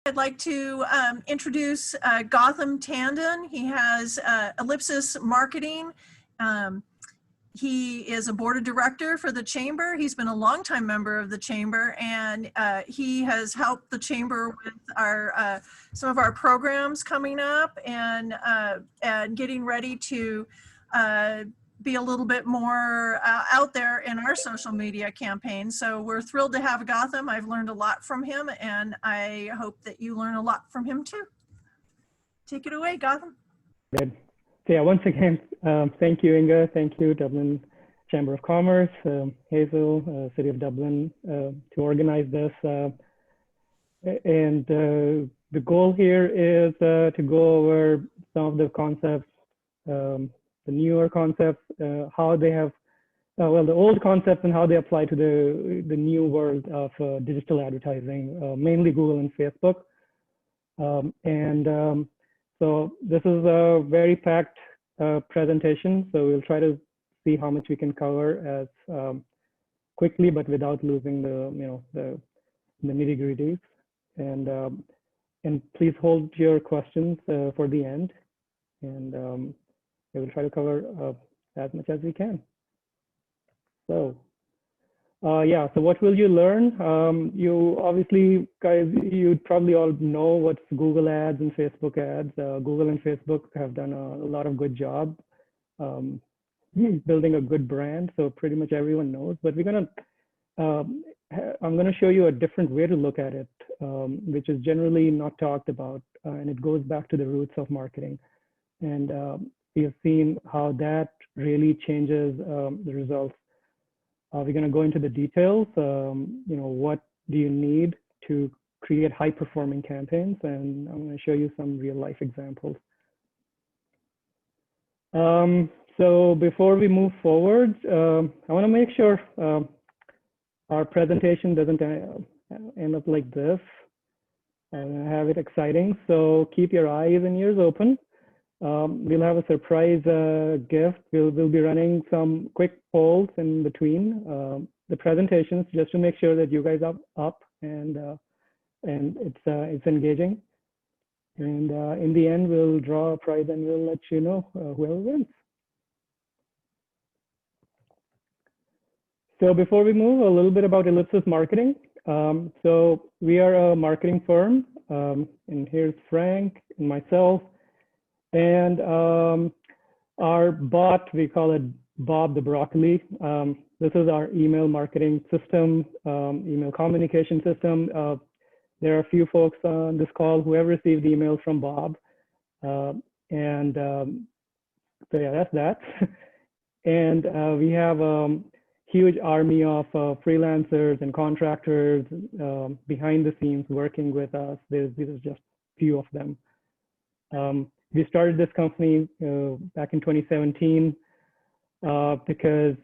I'd like to introduce Gotham Tandon. He has Ellipsis Marketing. He is a board of director for the chamber. He's been a longtime member of the chamber, and he has helped the chamber with our some of our programs coming up and getting ready to be a little bit more out there in our social media campaign. So we're thrilled to have Gotham. I've learned a lot from him, and I hope that you learn a lot from him too. Take it away, Gotham. Good. So yeah, once again, thank you, Inga. Thank you, Dublin Chamber of Commerce, Hazel, City of Dublin, to organize this. And the goal here is to go over some of the concepts, the newer concepts, how they have, well, the old concepts and how they apply to the new world of digital advertising, mainly Google and Facebook. So this is a very packed presentation. So we'll try to see how much we can cover as quickly, but without losing the nitty-gritties. And please hold your questions for the end, and we will try to cover as much as we can. So yeah, so what will you learn? You obviously, guys, you probably all know what's Google ads and Facebook ads. Google and Facebook have done a lot of good job building a good brand. So pretty much everyone knows, but we're gonna, I'm gonna show you a different way to look at it, which is generally not talked about. And it goes back to the roots of marketing. And we have seen how that really changes the results. We're going to go into the details. What do you need to create high-performing campaigns? And I'm going to show you some real-life examples. So before we move forward, I want to make sure our presentation doesn't end up like this. I'm going to have it exciting. So keep your eyes and ears open. We'll have a surprise gift. We'll be running some quick polls in between the presentations just to make sure that you guys are up and it's engaging. And in the end, we'll draw a prize and we'll let you know whoever wins. So before we move, a little bit about Ellipsis Marketing. So we are a marketing firm, and here's Frank and myself. And our bot, we call it Bob the Broccoli. This is our email marketing system, email communication system. There are a few folks on this call who have received emails from Bob. So yeah, that's that. And we have a huge army of freelancers and contractors behind the scenes working with us. These are just a few of them. We started this company back in 2017 because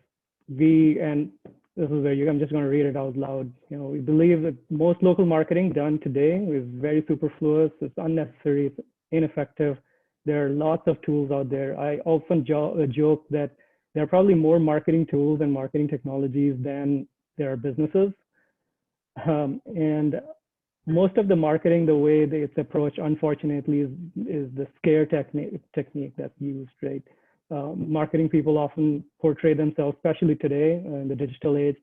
and this is where I'm just going to read it out loud. We believe that most local marketing done today is very superfluous, it's unnecessary, it's ineffective. There are lots of tools out there. I often joke that there are probably more marketing tools and marketing technologies than there are businesses. And most of the marketing, the way that it's approached, unfortunately, is the scare technique that's used, right? Marketing people often portray themselves, especially today in the digital age,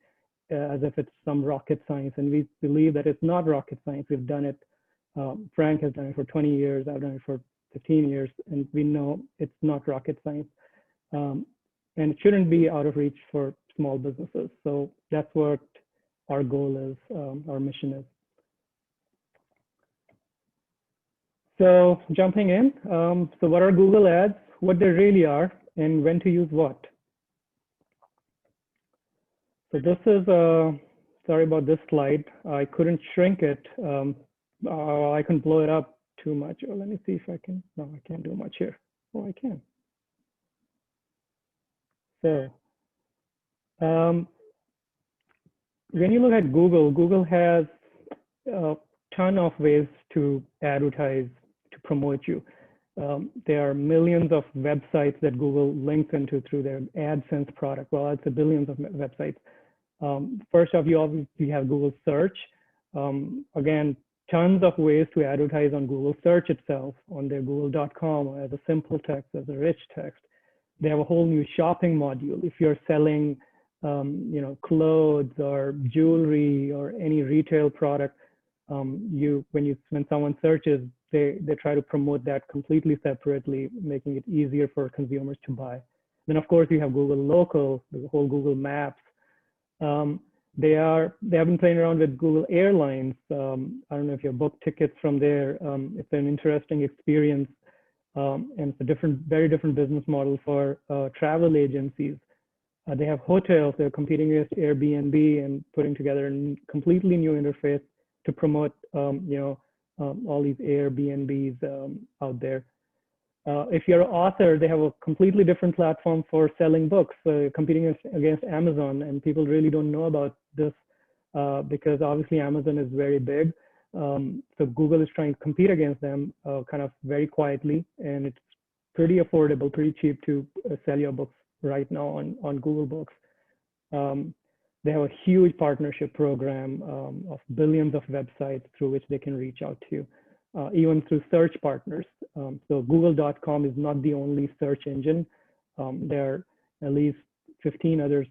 as if it's some rocket science. And we believe that it's not rocket science. We've done it. Frank has done it for 20 years. I've done it for 15 years. And we know it's not rocket science. And it shouldn't be out of reach for small businesses. So that's what our goal is, our mission is. So jumping in, so what are Google ads, what they really are, and when to use what? So this is, sorry about this slide. I couldn't shrink it. I can blow it up too much. Oh, let me see if I can. No, I can't do much here. Oh, I can. So when you look at Google, Google has a ton of ways to advertise, to promote you. There are millions of websites that Google links into through their AdSense product. Well, it's a billions of websites. First off, you obviously have Google search. Again, tons of ways to advertise on Google search itself, on their google.com, as a simple text, as a rich text. They have a whole new shopping module. If you're selling, clothes or jewelry or any retail product, when someone searches, they try to promote that completely separately, making it easier for consumers to buy. Then of course you have Google Local, the whole Google Maps. They have been playing around with Google Airlines. I don't know if you book tickets from there. It's an interesting experience, and it's a very different business model for travel agencies. They have hotels. They're competing with Airbnb and putting together a completely new interface to promote, all these Airbnbs out there. If you're an author, they have a completely different platform for selling books, competing against Amazon, and people really don't know about this because obviously Amazon is very big. So Google is trying to compete against them kind of very quietly, and it's pretty affordable, pretty cheap to sell your books right now on Google Books. They have a huge partnership program of billions of websites through which they can reach out to, even through search partners. So google.com is not the only search engine. There are at least 15 other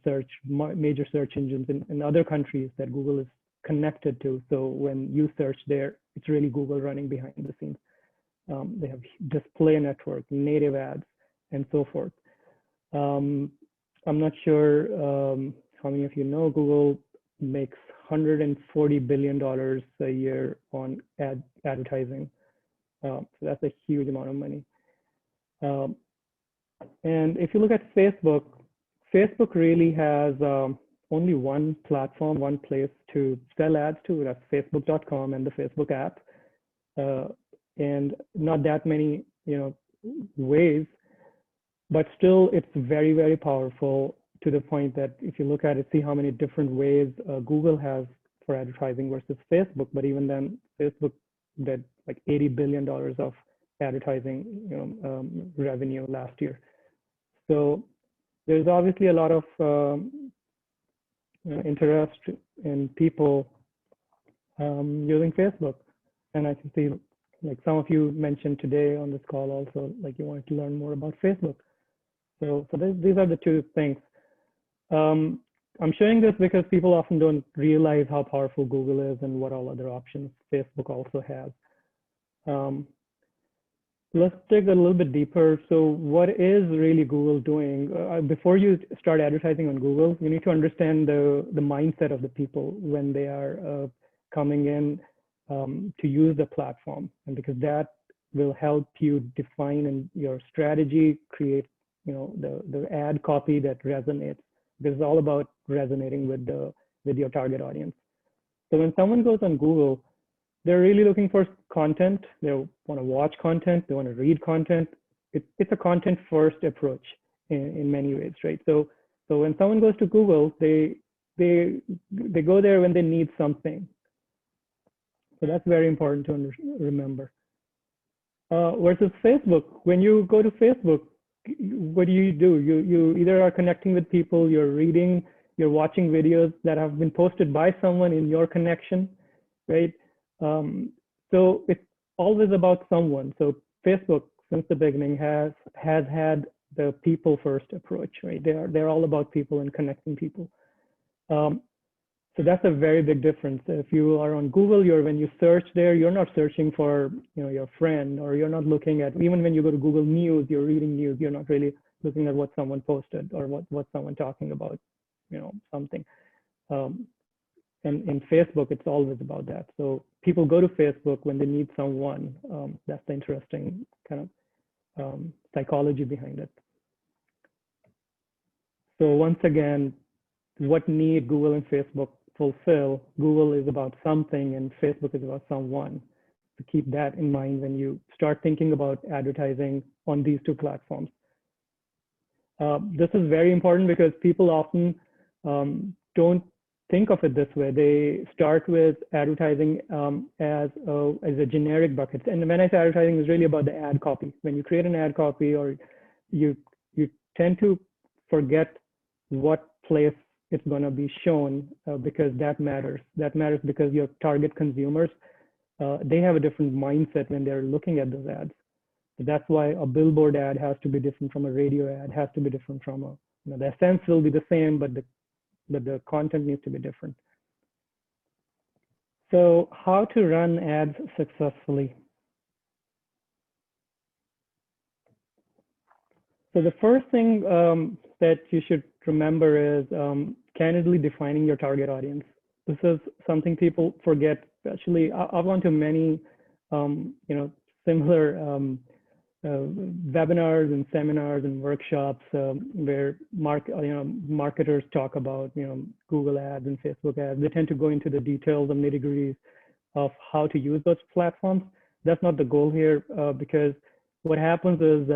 major search engines in other countries that Google is connected to. So when you search there, it's really Google running behind the scenes. They have display network, native ads, and so forth. I'm not sure how many of you know Google makes $140 billion a year on advertising. So that's a huge amount of money. And if you look at Facebook, Facebook really has only one platform, one place to sell ads to. That's facebook.com and the Facebook app. And not that many, ways, but still it's very, very powerful to the point that if you look at it, see how many different ways Google has for advertising versus Facebook. But even then, Facebook did like $80 billion of advertising revenue last year. So there's obviously a lot of interest in people using Facebook. And I can see, like some of you mentioned today on this call also, like you wanted to learn more about Facebook. So these are the two things. I'm showing this because people often don't realize how powerful Google is and what all other options Facebook also has. Let's dig a little bit deeper. So what is really Google doing? Before you start advertising on Google, you need to understand the mindset of the people when they are coming in to use the platform. And because that will help you define your strategy, create the ad copy that resonates. This is all about resonating with your target audience. So when someone goes on Google, they're really looking for content. They want to watch content. They want to read content. It's a content first approach in many ways, right? So when someone goes to Google, they go there when they need something. So that's very important to remember. Versus Facebook, when you go to Facebook, what do? You either are connecting with people, you're reading, you're watching videos that have been posted by someone in your connection, right? So it's always about someone. So Facebook, since the beginning, has had the people first approach, right? They're all about people and connecting people. So that's a very big difference. If you are on Google, when you search there, you're not searching for your friend, or you're not looking at, even when you go to Google News, you're reading news, you're not really looking at what someone posted or what someone talking about, something. And in Facebook, it's always about that. So people go to Facebook when they need someone. That's the interesting kind of psychology behind it. So once again, what need Google and Facebook fulfill? Google is about something and Facebook is about someone. So keep that in mind when you start thinking about advertising on these two platforms. This is very important because people often don't think of it this way. They start with advertising as a generic bucket. And when I say advertising, it's really about the ad copy. When you create an ad copy, or you tend to forget what place it's going to be shown because that matters. That matters because your target consumers they have a different mindset when they're looking at those ads. So that's why a billboard ad has to be different from a radio ad, has to be different from a, the essence will be the same, but the content needs to be different. So how to run ads successfully? So the first thing that you should remember is candidly defining your target audience. This is something people forget, especially I've gone to many, similar webinars and seminars and workshops where marketers talk about, Google ads and Facebook ads. They tend to go into the details and nitty-gritties of how to use those platforms. That's not the goal here, because what happens is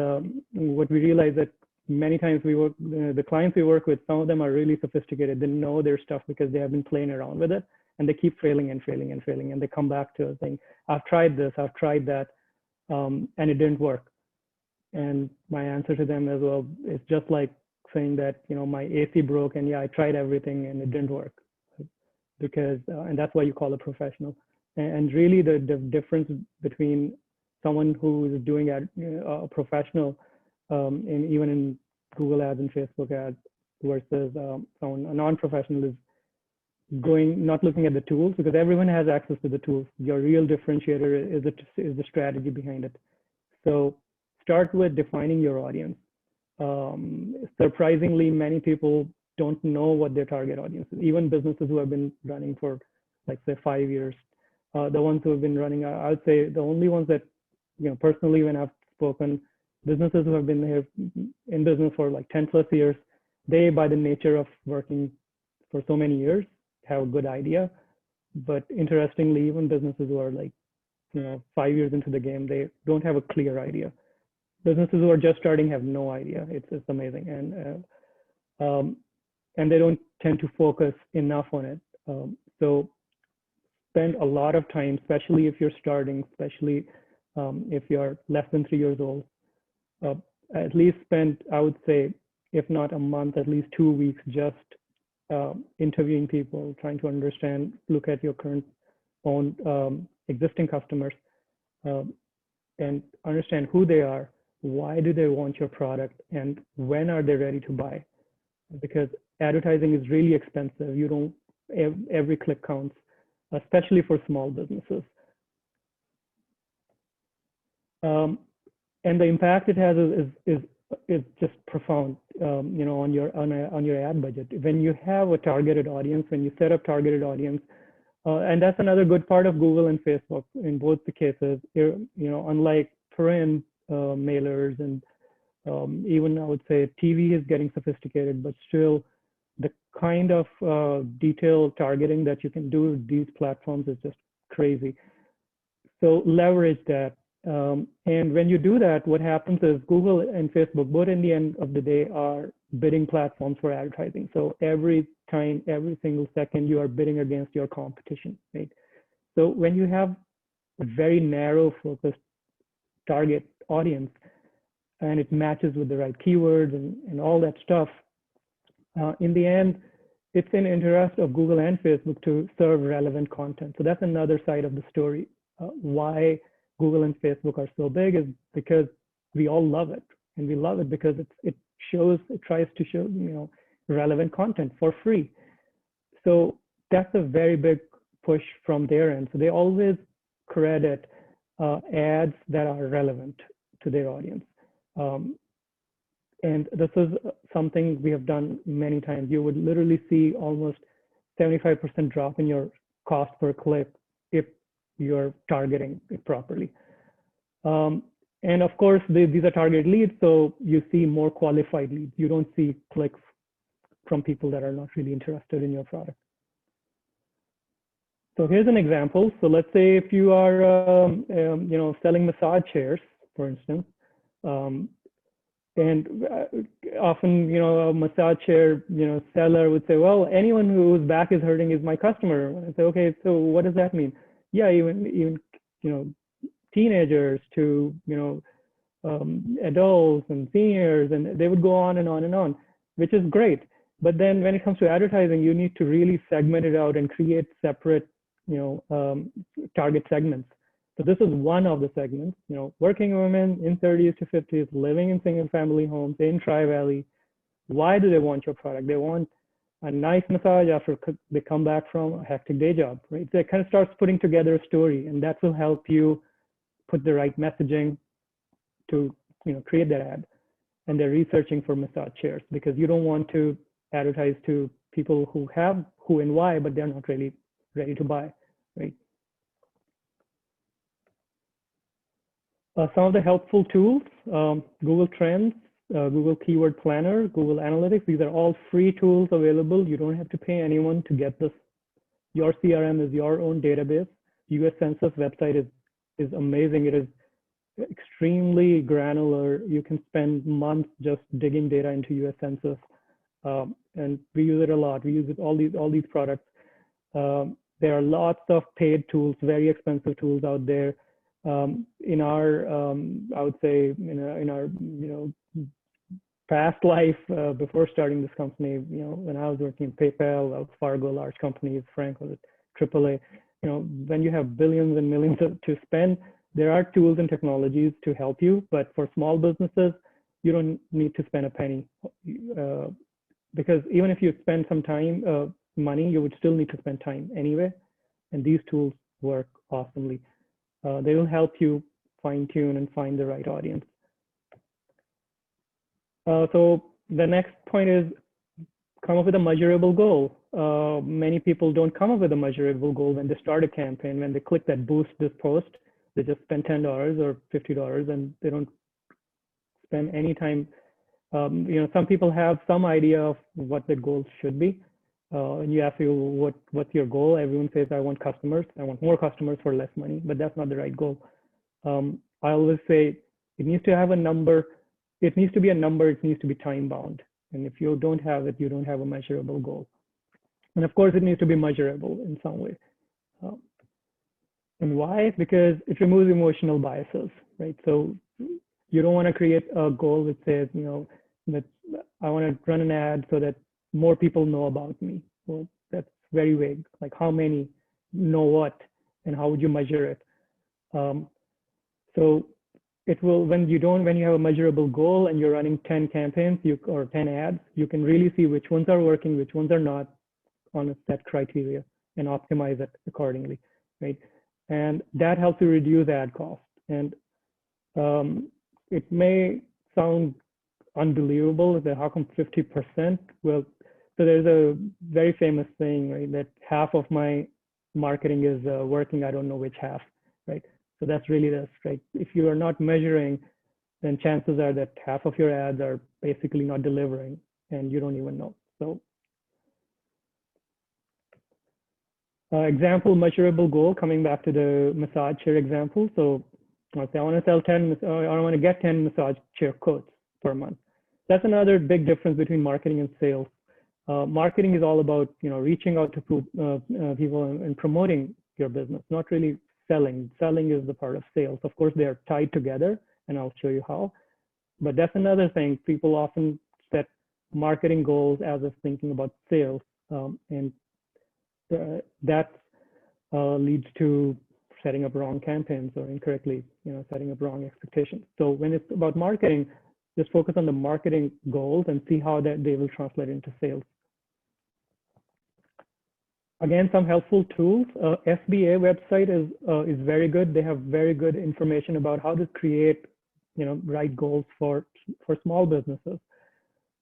what we realize that many times we work, the clients we work with, some of them are really sophisticated. They know their stuff because they have been playing around with it, and they keep failing and failing and failing, and they come back to us saying, I've tried this, I've tried that, and it didn't work. And my answer to them as well is just like saying that, my AC broke, and yeah, I tried everything and it didn't work, because and that's why you call a professional. And really the difference between someone who is doing a professional and even in Google ads and Facebook ads versus a non-professional is not looking at the tools, because everyone has access to the tools. Your real differentiator is the strategy behind it. So start with defining your audience. Surprisingly, many people don't know what their target audience is. Even businesses who have been running for, like, say, 5 years, the ones who have been running, I would say the only ones that, personally, when I've spoken, businesses who have been here in business for like 10 plus years, they, by the nature of working for so many years, have a good idea. But interestingly, even businesses who are like, 5 years into the game, they don't have a clear idea. Businesses who are just starting have no idea. It's amazing. And they don't tend to focus enough on it. So spend a lot of time, especially if you're starting, especially if you're less than 3 years old, at least spend, I would say, if not a month, at least 2 weeks just interviewing people, trying to understand, look at your current own existing customers and understand who they are, why do they want your product, and when are they ready to buy? Because advertising is really expensive. You don't, every click counts, especially for small businesses. And the impact it has is just profound, on your ad budget. When you have a targeted audience, when you set up targeted audience, and that's another good part of Google and Facebook in both the cases. Unlike print mailers and even I would say TV is getting sophisticated, but still the kind of detailed targeting that you can do with these platforms is just crazy. So leverage that. And when you do that, what happens is Google and Facebook, both in the end of the day, are bidding platforms for advertising. So every time, every single second, you are bidding against your competition, right? So when you have a very narrow focused target audience and it matches with the right keywords and all that stuff, in the end, it's in interest of Google and Facebook to serve relevant content. So that's another side of the story. Why Google and Facebook are so big is because we all love it, and we love it because it tries to show relevant content for free. So that's a very big push from their end. So they always credit ads that are relevant to their audience. And this is something we have done many times. You would literally see almost 75% drop in your cost per click if you're targeting it properly. And of course, these are targeted leads, so you see more qualified leads. You don't see clicks from people that are not really interested in your product. So here's an example. So let's say if you are, selling massage chairs, for instance, and often, a massage chair, seller would say, well, anyone whose back is hurting is my customer. And I say, okay, so what does that mean? Yeah, even teenagers to, adults and seniors, and they would go on and on and on, which is great. But then when it comes to advertising, you need to really segment it out and create separate target segments. So this is one of the segments, working women in 30s to 50s, living in single family homes in Tri-Valley. Why do they want your product? They want a nice massage after they come back from a hectic day job, right? So it kind of starts putting together a story, and that will help you put the right messaging to create that ad. And they're researching for massage chairs because you don't want to advertise to people who have who and why, but they're not really ready to buy, right? Some of the helpful tools, Google Trends, Google Keyword Planner, Google Analytics, these are all free tools available. You don't have to pay anyone to get this. Your CRM is your own database. US Census website is amazing. It is extremely granular. You can spend months just digging data into US Census, and we use it a lot. We use it all these products. There are lots of paid tools, very expensive tools out there. In our, I would say, in our past life before starting this company, when I was working in PayPal, Wells Fargo, large companies, Frank was at AAA. When you have billions and millions to spend, there are tools and technologies to help you. But for small businesses, you don't need to spend a penny, because even if you spend some time, money, you would still need to spend time anyway. And these tools work awesomely. They will help you fine tune and find the right audience. So the next point is come up with a measurable goal. Many people don't come up with a measurable goal when they start a campaign. When they click that boost this post, they just spend $10 or $50 and they don't spend any time. Some people have some idea of what the goal should be. And you ask you what's your goal? Everyone says, I want customers. I want more customers for less money, but that's not the right goal. I always say it needs to have a number. It needs to be a number. It needs to be time bound. And if you don't have it, you don't have a measurable goal. And of course, it needs to be measurable in some way. And why? Because it removes emotional biases, right? So you don't want to create a goal that says, that I want to run an ad so that more people know about me. Well, that's very vague. Like how many know what, and how would you measure it? So it will, when you have a measurable goal and you're running 10 campaigns or 10 ads, you can really see which ones are working, which ones are not on a set criteria, and optimize it accordingly, right? And that helps you reduce ad cost. And it may sound unbelievable that how come 50%? Well, so there's a very famous saying, right, that half of my marketing is working, I don't know which half, right? So that's really this, right? If you are not measuring, then chances are that half of your ads are basically not delivering and you don't even know. So example, measurable goal, coming back to the massage chair example. So let's say I want to sell 10, or I want to get 10 massage chair quotes per month. That's another big difference between marketing and sales. Marketing is all about reaching out to people and promoting your business, not really selling. Selling is the part of sales. Of course, they are tied together, and I'll show you how. But that's another thing. People often set marketing goals as if thinking about sales, and that leads to setting up wrong campaigns or incorrectly, setting up wrong expectations. So when it's about marketing, just focus on the marketing goals and see how that they will translate into sales. Again, some helpful tools. SBA website is very good. They have very good information about how to create, right goals for small businesses.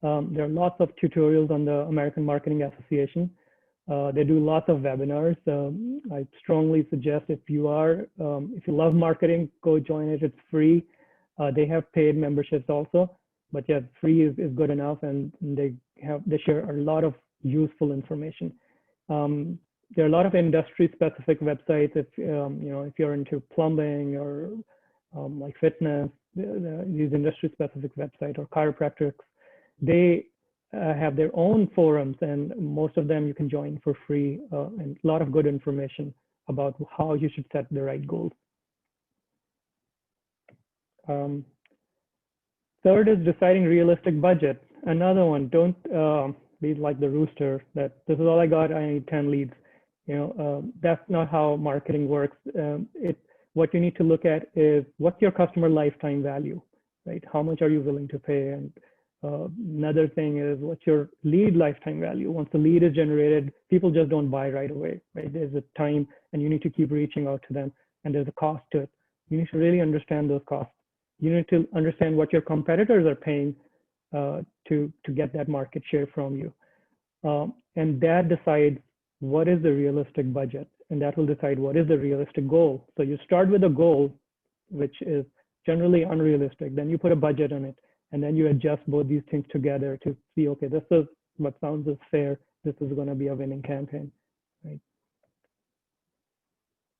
There are lots of tutorials on the American Marketing Association. They do lots of webinars. I strongly suggest if you love marketing, go join it. It's free. They have paid memberships also, but yeah, free is good enough, and they share a lot of useful information. There are a lot of industry-specific websites. If you're into plumbing or like fitness, these industry-specific websites, or chiropractics, they have their own forums, and most of them you can join for free, and a lot of good information about how you should set the right goals. Third is deciding realistic budget. Another one, don't be like the rooster that this is all I got, I need 10 leads. That's not how marketing works. What you need to look at is what's your customer lifetime value, right? How much are you willing to pay? And another thing is what's your lead lifetime value? Once the lead is generated, people just don't buy right away, right? There's a time and you need to keep reaching out to them, and there's a cost to it. You need to really understand those costs. You need to understand what your competitors are paying to get that market share from you. And that decides what is the realistic budget, and that will decide what is the realistic goal. So you start with a goal, which is generally unrealistic. Then you put a budget on it, and then you adjust both these things together to see, okay, this is what sounds as fair. This is going to be a winning campaign, right?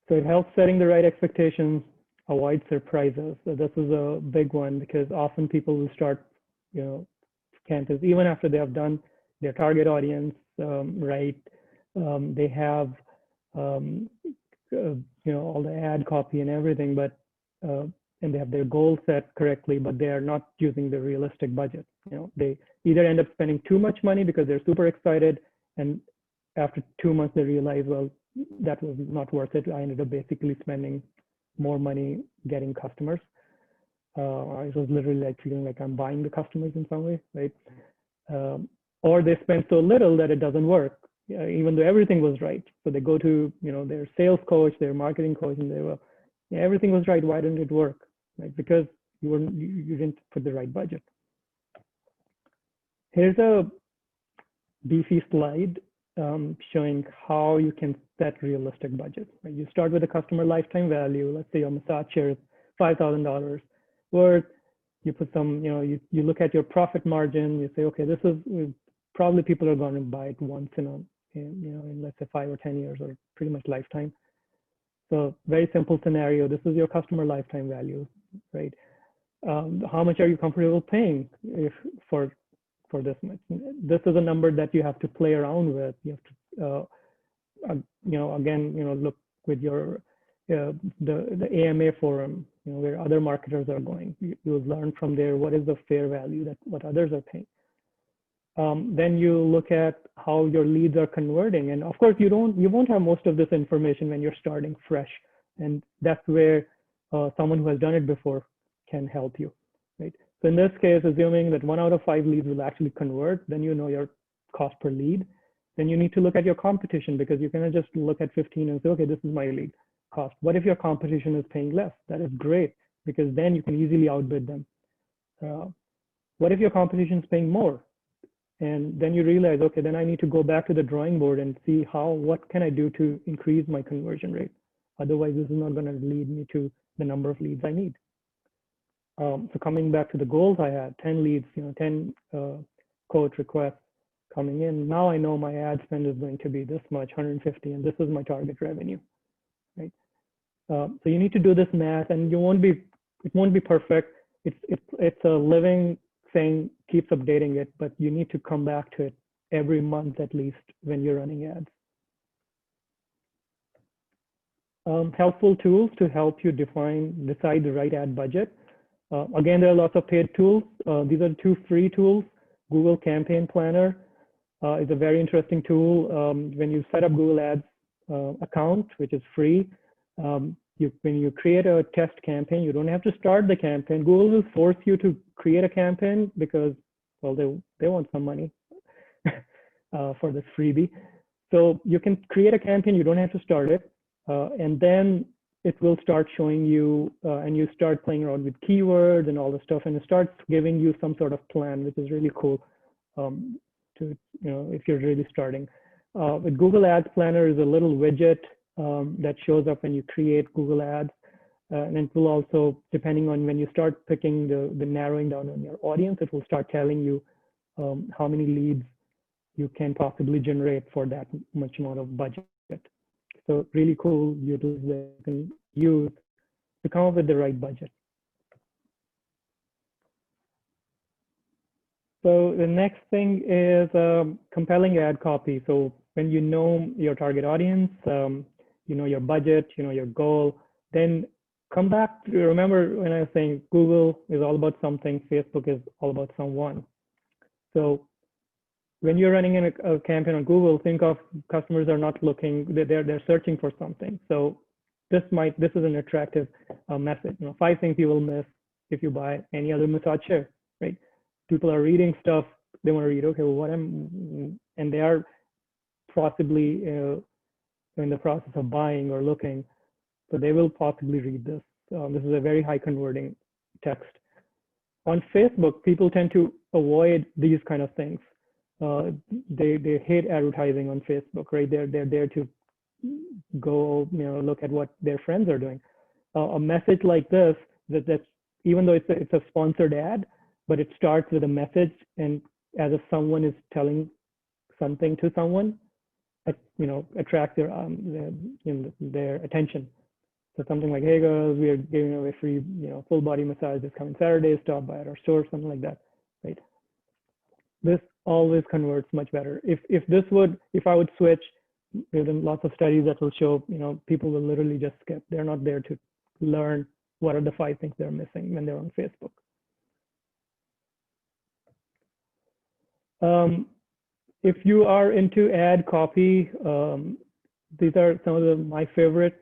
So it helps setting the right expectations, avoid surprises. So this is a big one because often people will start, campaigns even after they have done their target audience right. They have all the ad copy and everything, but and they have their goals set correctly, but they are not using the realistic budget. They either end up spending too much money because they're super excited, and after 2 months they realize, well, that was not worth it. I ended up basically spending more money getting customers. I was literally like feeling like I'm buying the customers in some way, right? Or they spend so little that it doesn't work, even though everything was right. So they go to their sales coach, their marketing coach, and they will, everything was right. Why didn't it work? Right? Because you didn't put the right budget. Here's a beefy slide showing how you can set realistic budgets. Right? You start with a customer lifetime value. Let's say your massage chair is $5,000 worth. You put some, you look at your profit margin. You say, okay, this is probably people are going to buy it once in let's say 5 or 10 years, or pretty much lifetime. So very simple scenario. This is your customer lifetime value, right? How much are you comfortable paying for this much? This is a number that you have to play around with. You have to, again, look with your the AMA forum, where other marketers are going. You'll learn from there what is the fair value that what others are paying. Then you look at how your leads are converting, and of course you won't have most of this information when you're starting fresh, and that's where someone who has done it before can help you, right? So in this case, assuming that 1 out of 5 leads will actually convert, then you know your cost per lead. Then you need to look at your competition, because you cannot just look at 15 and say, okay, this is my lead cost. What if your competition is paying less? That is great, because then you can easily outbid them. What if your competition is paying more? And then you realize, okay, then I need to go back to the drawing board and see what can I do to increase my conversion rate? Otherwise, this is not going to lead me to the number of leads I need. So coming back to the goals I had, 10 leads, 10 quote requests coming in. Now I know my ad spend is going to be this much, 150, and this is my target revenue, right? So you need to do this math, and it won't be perfect. It's a living thing, keeps updating it, but you need to come back to it every month at least when you're running ads. Helpful tools to help you decide the right ad budget. Again, there are lots of paid tools. These are 2 free tools. Google Campaign Planner is a very interesting tool. When you set up Google Ads account, which is free, when you create a test campaign, you don't have to start the campaign. Google will force you to create a campaign because, well, they want some money for this freebie. So you can create a campaign, you don't have to start it. And then it will start showing you, and you start playing around with keywords and all the stuff, and it starts giving you some sort of plan, which is really cool if you're really starting. With Google Ads Planner is a little widget that shows up when you create Google Ads. And it will also, depending on when you start picking the narrowing down on your audience, it will start telling you how many leads you can possibly generate for that much amount of budget. So really cool tools that you can use to come up with the right budget. So the next thing is compelling ad copy. So when you know your target audience, you know your budget, you know your goal, then come back to, remember when I was saying Google is all about something, Facebook is all about someone. So when you're running in a campaign on Google, think of customers are not looking, they're searching for something. So this is an attractive message. 5 things you will miss if you buy any other massage chair, right? People are reading stuff, they want to read, okay, well, and they are possibly in the process of buying or looking, so they will possibly read this. This is a very high converting text. On Facebook, people tend to avoid these kind of things. They hate advertising on Facebook, right? They're there to go, look at what their friends are doing. A message like this, that's even though it's a sponsored ad, but it starts with a message, and as if someone is telling something to someone, attract their attention. So something like, hey girls, we are giving away free, full body massage this coming Saturday, stop by at our store, something like that, right? This always converts much better. If I would switch, there's lots of studies that will show, people will literally just skip. They're not there to learn what are the 5 things they're missing when they're on Facebook. If you are into ad copy, these are some of my favorite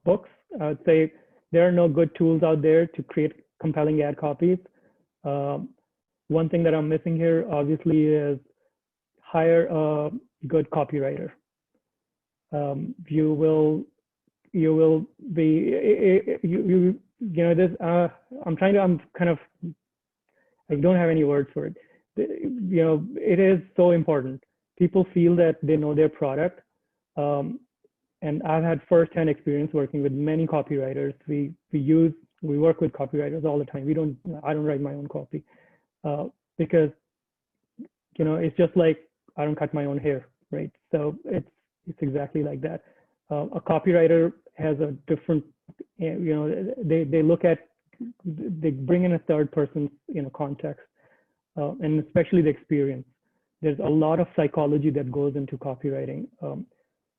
books. I would say there are no good tools out there to create compelling ad copies. One thing that I'm missing here, obviously, is hire a good copywriter. You will be, I don't have any words for it. It is so important. People feel that they know their product. And I've had firsthand experience working with many copywriters. We work with copywriters all the time. I don't write my own copy because, it's just like I don't cut my own hair, right? So it's exactly like that. A copywriter has a different, they look at, they bring in a third person, context, and especially the experience. There's a lot of psychology that goes into copywriting.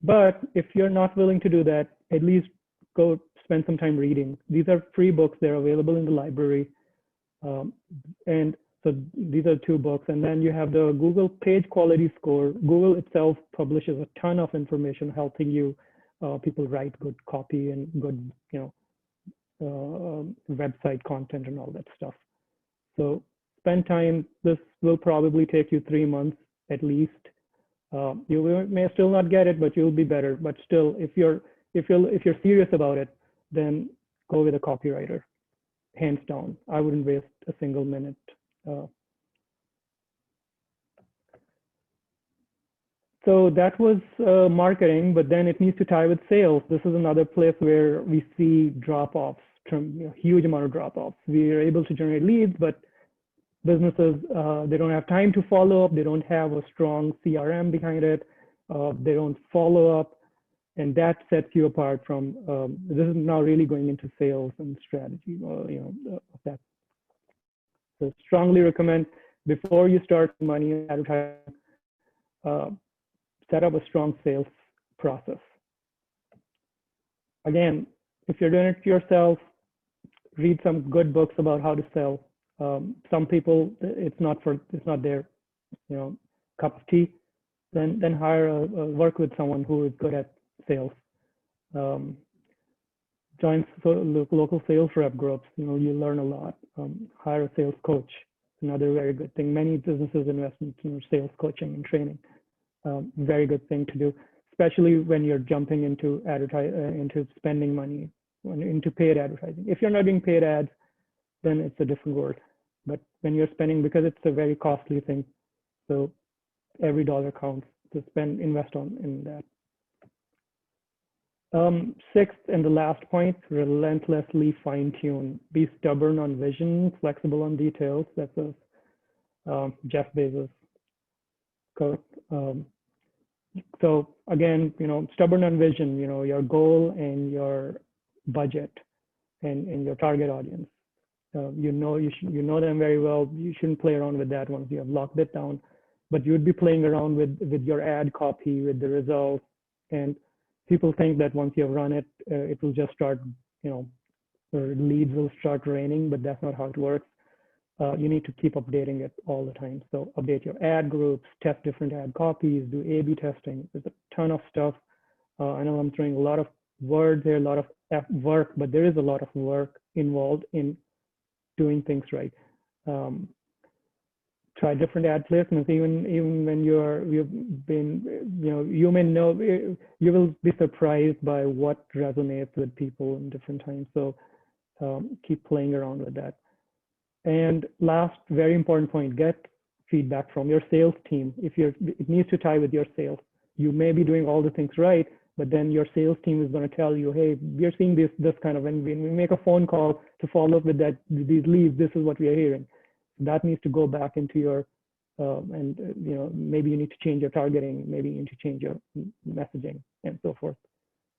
But if you're not willing to do that, at least go spend some time reading. These are free books. They're available in the library. And so these are 2 books. And then you have the Google Page Quality Score. Google itself publishes a ton of information helping you, people write good copy and good, website content and all that stuff. So spend time. This will probably take you 3 months at least. You may still not get it, but you'll be better. But still, if you're serious about it, then go with a copywriter, hands down. I wouldn't waste a single minute. So that was marketing, but then it needs to tie with sales. This is another place where we see drop-offs, huge amount of drop-offs. We are able to generate leads, but businesses, they don't have time to follow up. They don't have a strong CRM behind it. They don't follow up. And that sets you apart from, this is now really going into sales and strategy, of that. So strongly recommend, before you start money in advertising, set up a strong sales process. Again, if you're doing it yourself, read some good books about how to sell. Some people, it's not their, cup of tea. Then work with someone who is good at sales. Join local sales rep groups. You learn a lot. Hire a sales coach. Another very good thing. Many businesses invest in sales coaching and training. Very good thing to do, especially when you're jumping into into spending money, into paid advertising. If you're not doing paid ads, then it's a different world. But when you're spending, because it's a very costly thing, so every dollar counts to invest in that. 6th and the last point, relentlessly fine tune. Be stubborn on vision, flexible on details. That's a Jeff Bezos quote. So again, stubborn on vision, your goal and your budget and your target audience. You know them very well. You shouldn't play around with that once you have locked it down. But you would be playing around with your ad copy, with the results, and people think that once you have run it, it will just start, or leads will start raining, but that's not how it works. you need to keep updating it all the time. So update your ad groups, test different ad copies, do A/B testing. There's a ton of stuff. I know I'm throwing a lot of words here, a lot of work, but there is a lot of work involved in doing things right. Try different ad placements, even when you've been, you may know, you will be surprised by what resonates with people in different times. So keep playing around with that. And last, very important point, get feedback from your sales team. It needs to tie with your sales. You may be doing all the things right, but then your sales team is going to tell you, hey, we're seeing this kind of, when we make a phone call to follow up with these leads, this is what we are hearing. That needs to go back into your, maybe you need to change your targeting, maybe you need to change your messaging and so forth.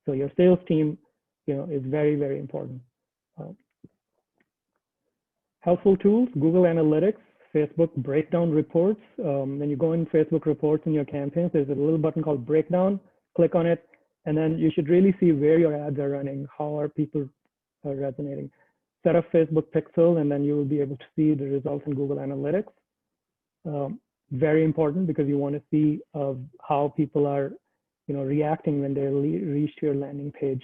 So your sales team, is very, very important. Helpful tools, Google Analytics, Facebook breakdown reports. When you go in Facebook reports in your campaigns, there's a little button called breakdown. Click on it, and then you should really see where your ads are running, how are people resonating. Set up Facebook pixel, and then you will be able to see the results in Google Analytics. Very important because you want to see how people are, reacting when they reach your landing page,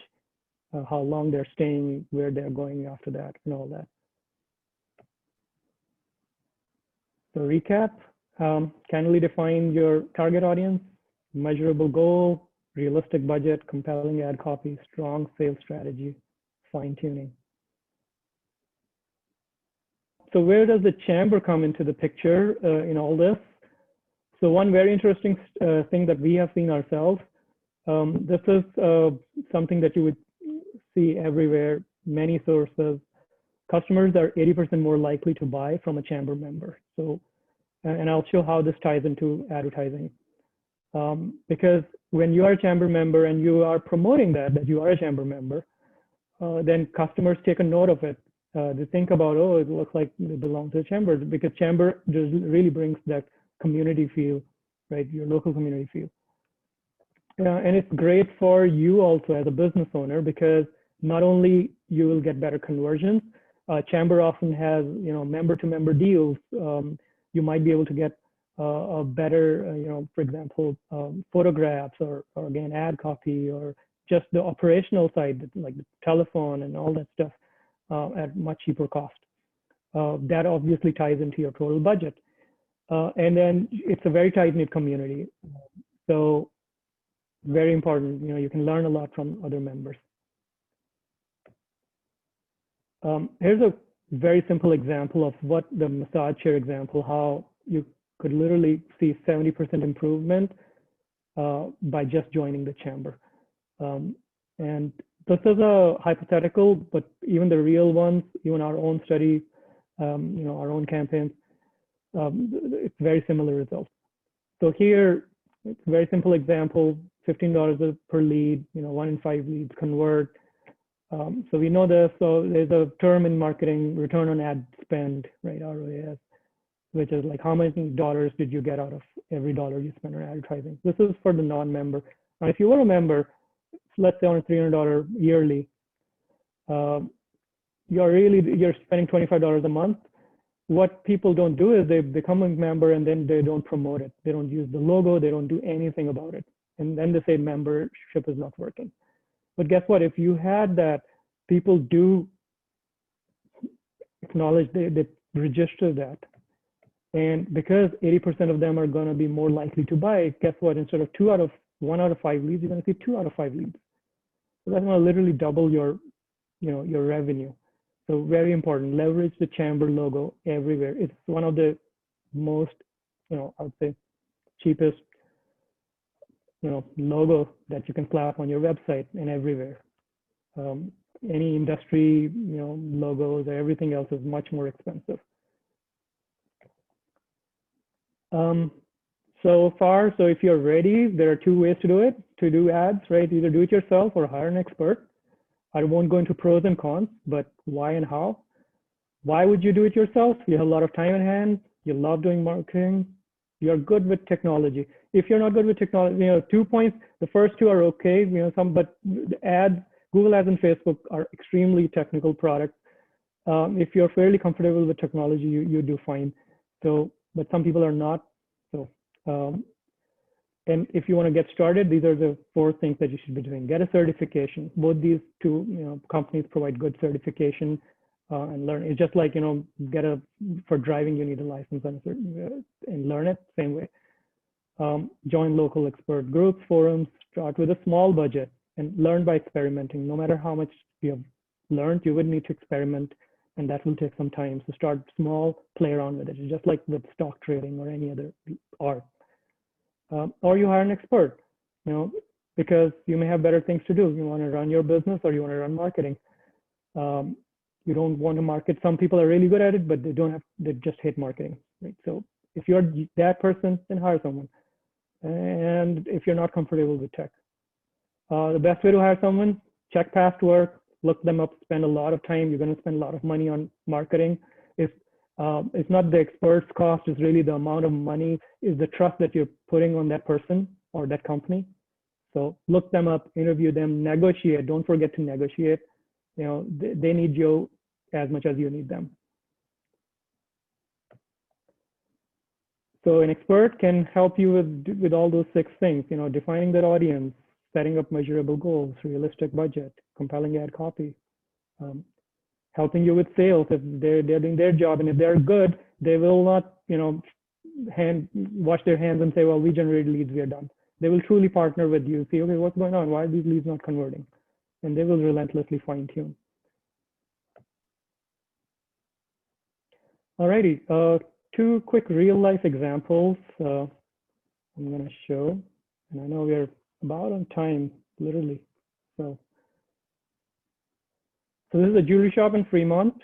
how long they're staying, where they're going after that, and all that. So recap, candidly define your target audience, measurable goal, realistic budget, compelling ad copy, strong sales strategy, fine tuning. So where does the chamber come into the picture in all this? So one very interesting thing that we have seen ourselves, this is something that you would see everywhere, many sources. Customers are 80% more likely to buy from a chamber member. So, and I'll show how this ties into advertising. Because when you are a chamber member and you are promoting that you are a chamber member, then customers take a note of it. They think about, oh, it looks like they belong to a chamber, because chamber just really brings that community feel, right? Your local community feel. And it's great for you also as a business owner, because not only you will get better conversions, chamber often has, member-to-member deals. You might be able to get a better, for example, photographs or again, ad copy, or just the operational side, like the telephone and all that stuff at much cheaper cost. That obviously ties into your total budget. And then it's a very tight-knit community. So very important, you can learn a lot from other members. Here's a very simple example of what the massage chair example, how you could literally see 70% improvement by just joining the chamber. And this is a hypothetical, but even the real ones, even our own study, our own campaigns, it's very similar results. So here, it's a very simple example, $15 per lead, 1 in 5 leads convert. So we know this, so there's a term in marketing, return on ad spend, right, ROAS, which is like how many dollars did you get out of every dollar you spend on advertising. This is for the non-member. Now, if you were a member, let's say on a $300 yearly, you're spending $25 a month. What people don't do is they become a member and then they don't promote it. They don't use the logo, they don't do anything about it. And then they say membership is not working. But guess what? If you had that, people do acknowledge, they register that. And because 80% of them are going to be more likely to buy, guess what? Instead of 1 out of 5 leads, you're going to see 2 out of 5 leads. So that's going to literally double your revenue. So very important, leverage the chamber logo everywhere. It's one of the most, I would say, cheapest, logo that you can slap on your website and everywhere. Any industry, logos or everything else is much more expensive. So if you're ready, there are 2 ways to do it, to do ads, right? Either do it yourself or hire an expert. I won't go into pros and cons, but why and how. Why would you do it yourself? You have a lot of time in hand. You love doing marketing. You're good with technology. If you're not good with technology, 2 points, the first 2 are okay, but the ads, Google Ads and Facebook are extremely technical products. If you're fairly comfortable with technology, you do fine. So, but some people are not. So, and if you want to get started, these are the 4 things that you should be doing. Get a certification. Both these two companies provide good certification and learn. It's just like, for driving, you need a license and learn it same way. Join local expert groups, forums, start with a small budget and learn by experimenting. No matter how much you have learned, you would need to experiment, and that will take some time. So start small, play around with it. It's just like with stock trading or any other art. Or you hire an expert, because you may have better things to do. You want to run your business or you want to run marketing. You don't want to market. Some people are really good at it, but they just hate marketing, right? So if you're that person, then hire someone. And if you're not comfortable with tech, the best way to hire someone, check past work, look them up, spend a lot of time. You're going to spend a lot of money on marketing. It's not the expert's cost, it's really the amount of money, is the trust that you're putting on that person or that company. So look them up, interview them, negotiate. Don't forget to negotiate. They need you as much as you need them. So an expert can help you with all those 6 things, defining that audience, setting up measurable goals, realistic budget, compelling ad copy, helping you with sales. If they're doing their job, and if they're good, they will not, wash their hands and say, well, we generated leads, we are done. They will truly partner with you, see, okay, what's going on? Why are these leads not converting? And they will relentlessly fine tune. Alrighty, 2 quick real life examples I'm going to show. And I know we're about on time, literally. So this is a jewelry shop in Fremont,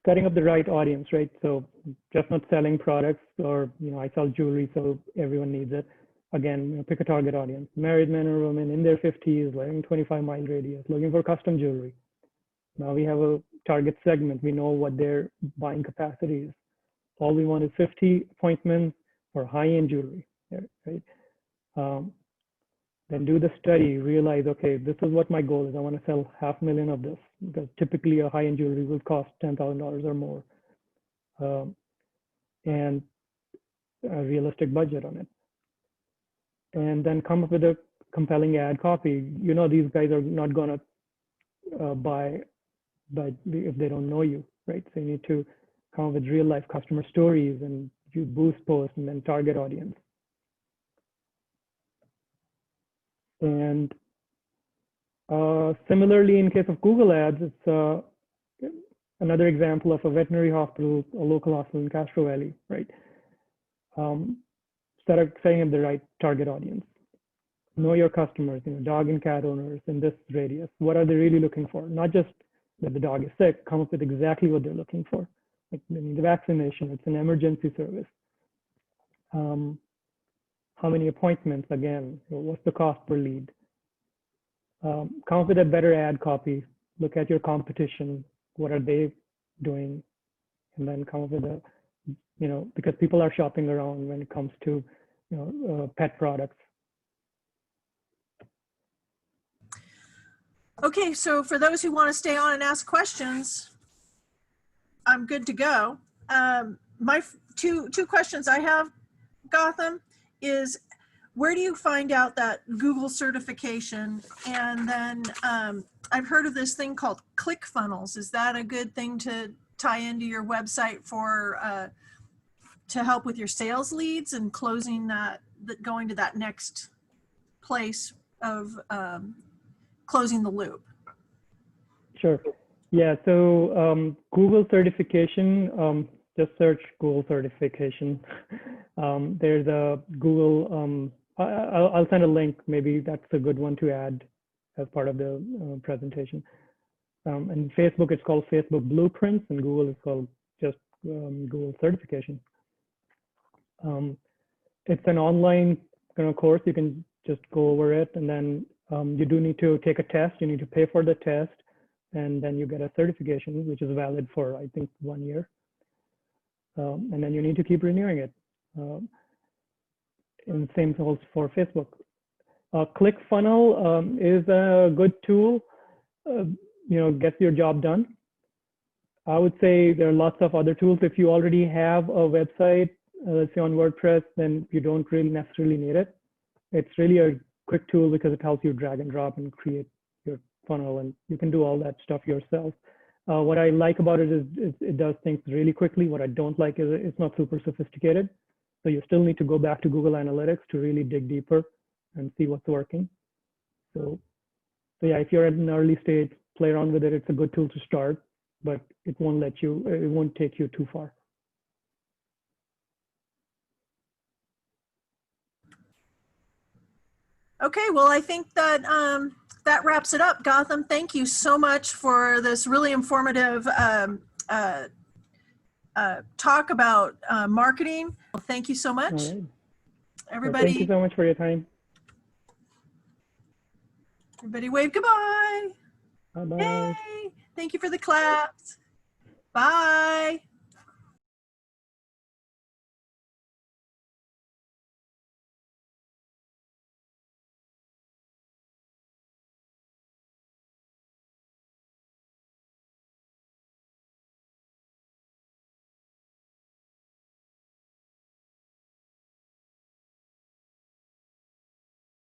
setting up the right audience, right? So just not selling products, or, I sell jewelry, so everyone needs it. Again, pick a target audience, married men or women in their 50s, wearing 25-mile radius, looking for custom jewelry. Now we have a target segment. We know what their buying capacity is. All we want is 50 appointments for high-end jewelry, right? Then do the study, realize, okay, this is what my goal is. I want to sell 500,000 of this, because typically a high-end jewelry will cost $10,000 or more, and a realistic budget on it. And then come up with a compelling ad copy. These guys are not going to buy if they don't know you, right? So you need to come up with real life customer stories, and you boost posts, and then target audience. And similarly, in case of Google ads, it's another example of a veterinary hospital, a local hospital in Castro Valley, right? Setting up the right target audience. Know your customers, dog and cat owners in this radius. What are they really looking for? Not just that the dog is sick, come up with exactly what they're looking for. Like they need a vaccination, it's an emergency service. How many appointments, again, what's the cost per lead? Come up with a better ad copy, look at your competition, what are they doing? And then come up with a, because people are shopping around when it comes to, pet products. Okay, so for those who want to stay on and ask questions, I'm good to go. My two questions I have, Gotham, is where do you find out that Google certification? And then I've heard of this thing called ClickFunnels. Is that a good thing to tie into your website for to help with your sales leads and closing going to that next place of closing the loop? Sure. Yeah, so Google certification, just search Google certification. There's a Google, I'll send a link, maybe that's a good one to add as part of the presentation. And Facebook, it's called Facebook Blueprints, and Google is called just Google certification. It's an online course, you can just go over it, and then you do need to take a test, you need to pay for the test, and then you get a certification, which is valid for, I think, 1 year. And then you need to keep renewing it. And same holds for Facebook. ClickFunnel is a good tool. gets your job done. I would say there are lots of other tools. If you already have a website, let's say on WordPress, then you don't really necessarily need it. It's really a quick tool because it helps you drag and drop and create your funnel, and you can do all that stuff yourself. What I like about it is it does things really quickly. What I don't like is it's not super sophisticated. So you still need to go back to Google Analytics to really dig deeper and see what's working. So yeah, if you're at an early stage, play around with it. It's a good tool to start, but it won't take you too far. Okay, well, I think that that wraps it up. Gotham, thank you so much for this really informative talk about marketing. Well, thank you so much. All right. Everybody. Well, thank you so much for your time. Everybody wave goodbye. Bye-bye. Yay. Thank you for the claps. Bye.